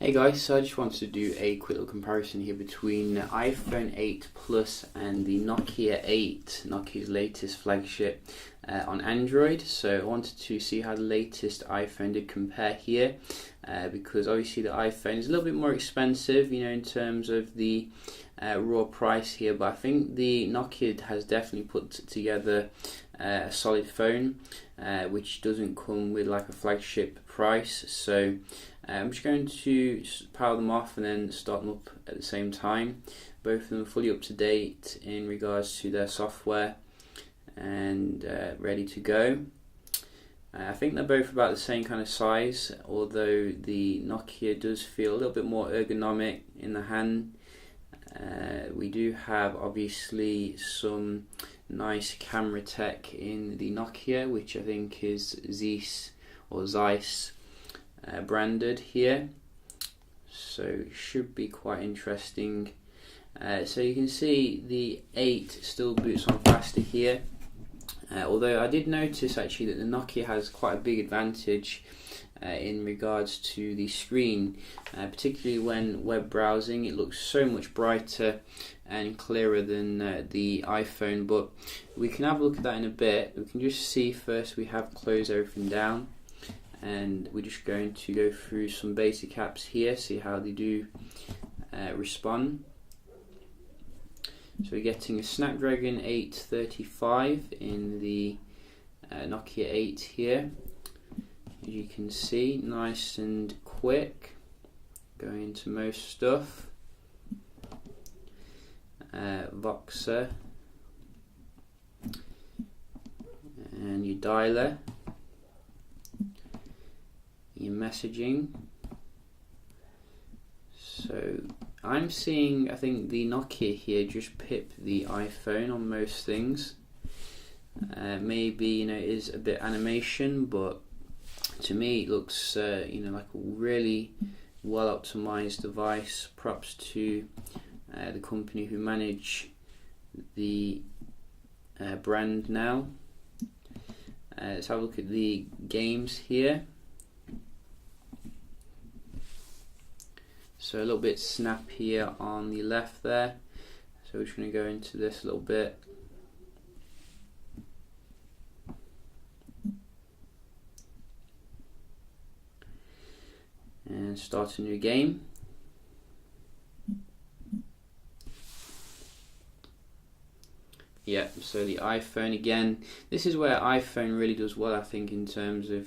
Hey guys, so I just wanted to do a quick little comparison here between iPhone 8 Plus and the Nokia 8, Nokia's latest flagship on Android. So I wanted to see how the latest iPhone did compare here, because obviously the iPhone is a little bit more expensive, in terms of the raw price here, but I think the Nokia has definitely put together a solid phone, which doesn't come with like a flagship price. So I'm just going to power them off and then start them up at the same time. Both of them are fully up to date in regards to their software and ready to go. I think they're both about the same kind of size, although the Nokia does feel a little bit more ergonomic in the hand. We do have obviously some nice camera tech in the Nokia, which I think is Zeiss or Zeiss branded here, so it should be quite interesting. So you can see the 8 still boots on faster here, although I did notice actually that the Nokia has quite a big advantage in regards to the screen, particularly when web browsing. It looks so much brighter and clearer than the iPhone, but we can have a look at that in a bit. We can just see first we have closed everything down, and we're just going to go through some basic apps here, see how they do respond. So we're getting a Snapdragon 835 in the Nokia 8 here. As you can see, nice and quick, going into most stuff. Voxer and your dialer, your messaging. So I'm seeing, I think the Nokia here just pip the iPhone on most things. Maybe it is a bit animation, but to me it looks like a really well optimized device. Props to the company who manage the brand now. Let's have a look at the games here. So a little bit snappier on the left there. So we're just going to go into this a little bit. And start a new game. Yeah, so the iPhone again. This is where iPhone really does well, I think, in terms of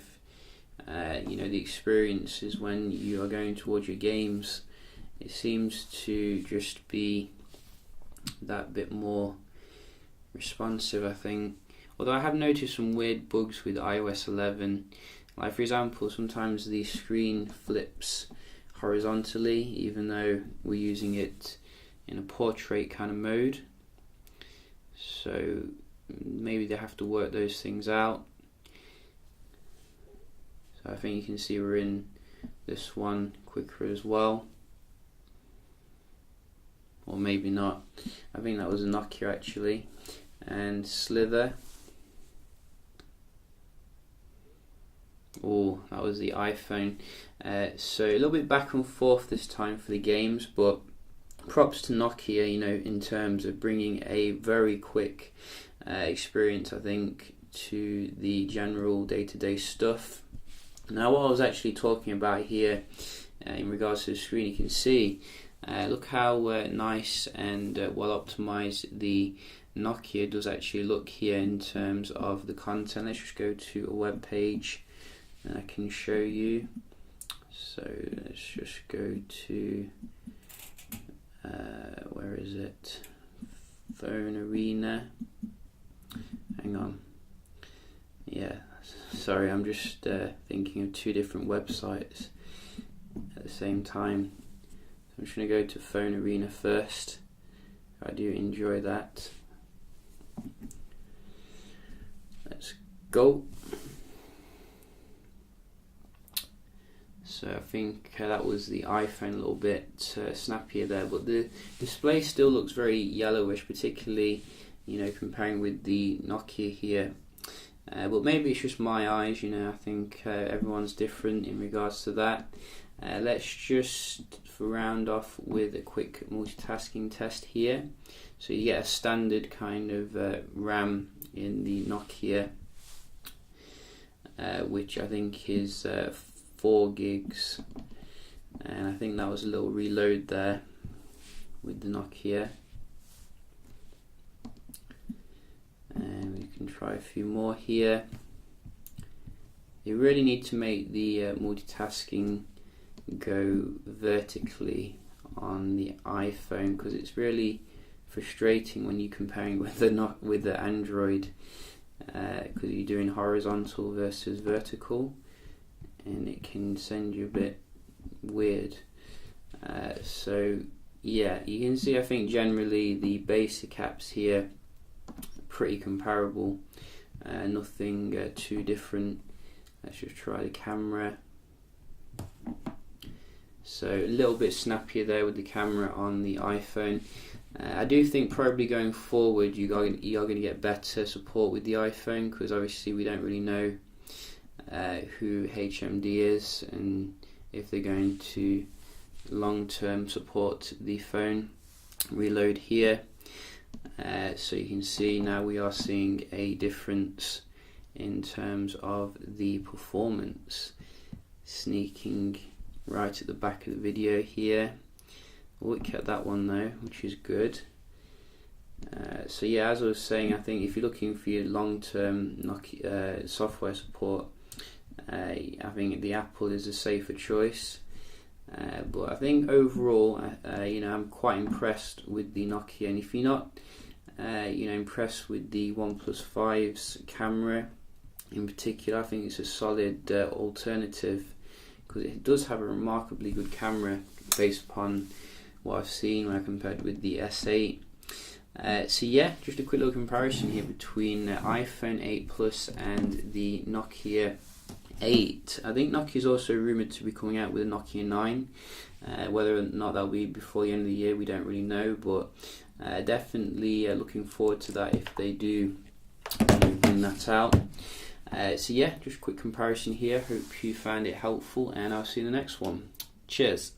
the experiences when you are going towards your games. It seems to just be that bit more responsive, I think. Although I have noticed some weird bugs with iOS 11. Like, for example, sometimes the screen flips horizontally, even though we're using it in a portrait kind of mode. So maybe they have to work those things out. So I think you can see we're in this one quicker as well. Or maybe not. I think that was a Nokia actually. And Slither. Oh, that was the iPhone. So a little bit back and forth this time for the games, but props to Nokia, in terms of bringing a very quick experience, I think, to the general day-to-day stuff. Now, what I was actually talking about here in regards to the screen, you can see, look how nice and well optimized the Nokia does actually look here in terms of the content. Let's just go to a web page and I can show you. So let's just go to where is it? Phone Arena. Hang on. Yeah, sorry, I'm just thinking of two different websites at the same time. So I'm just going to go to Phone Arena first. I do enjoy that. Let's go. So I think that was the iPhone, a little bit snappier there, but the display still looks very yellowish, particularly comparing with the Nokia here. But maybe it's just my eyes, I think everyone's different in regards to that. Let's just round off with a quick multitasking test here. So you get a standard kind of RAM in the Nokia, which I think is 4 gigs, and I think that was a little reload there with the Nokia. And we can try a few more here. You really need to make the multitasking go vertically on the iPhone, because it's really frustrating when you're comparing with the Android, because you're doing horizontal versus vertical, and it can send you a bit weird. So yeah, you can see I think generally the basic apps here pretty comparable, nothing too different. Let's just try the camera. So a little bit snappier there with the camera on the iPhone. I do think probably going forward you are going to get better support with the iPhone, because obviously we don't really know who HMD is and if they're going to long-term support the phone. Reload here. So you can see now we are seeing a difference in terms of the performance. Sneaking right at the back of the video here. We kept that one though, which is good. So yeah, as I was saying, I think if you're looking for your long-term Nokia software support, I think the Apple is a safer choice. But I think overall, I'm quite impressed with the Nokia. And if you're not, impressed with the OnePlus 5's camera in particular, I think it's a solid alternative, because it does have a remarkably good camera based upon what I've seen when I compared with the S8. So yeah, just a quick little comparison here between iPhone 8 Plus and the Nokia 8. I think Nokia is also rumoured to be coming out with a Nokia 9. Whether or not that'll be before the end of the year, we don't really know, but definitely looking forward to that if they do bring that out. So yeah, just a quick comparison here. Hope you found it helpful, and I'll see you in the next one. Cheers.